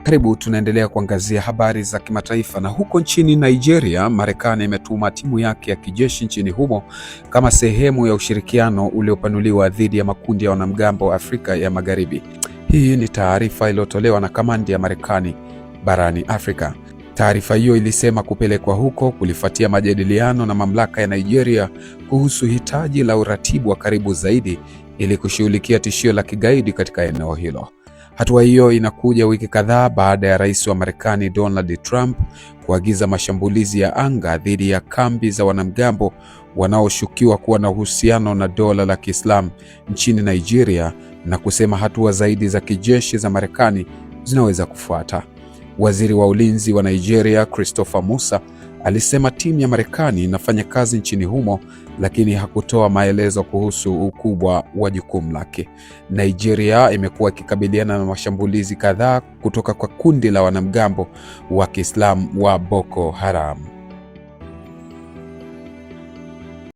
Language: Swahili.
Karibu, tunaendelea kuangazia habari za kimataifa. Na huko nchini Nigeria, Marekani imetuma timu yake ya kijeshi nchini humo kama sehemu ya ushirikiano uliopanuliwa dhidi ya makundi ya wanamgambo wa Afrika ya Magharibi. Hii ni taarifa iliyotolewa na kamandi ya Marekani barani Afrika. Taarifa hiyo ilisema kupelekwa huko kulifuatia majadiliano na mamlaka ya Nigeria kuhusu hitaji la uratibu wa karibu zaidi ili kushughulikia tishio la kigaidi katika eneo hilo. Hatua hiyo inakuja wiki kadhaa baada ya rais wa Marekani Donald Trump kuagiza mashambulizi ya anga dhidi ya kambi za wanamgambo wanaoshukiwa kuwa na uhusiano na dola la Kiislamu nchini Nigeria, na kusema hatua zaidi za kijeshi za Marekani zinaweza kufuata. Waziri wa ulinzi wa Nigeria Christopher Musa alisema timu ya Marekani inafanya kazi nchini humo, lakini hakutoa maelezo kuhusu ukubwa wa jukumu lake. Nigeria imekuwa ikikabiliana na mashambulizi kadhaa kutoka kwa kundi la wanamgambo wa Kiislamu wa Boko Haram.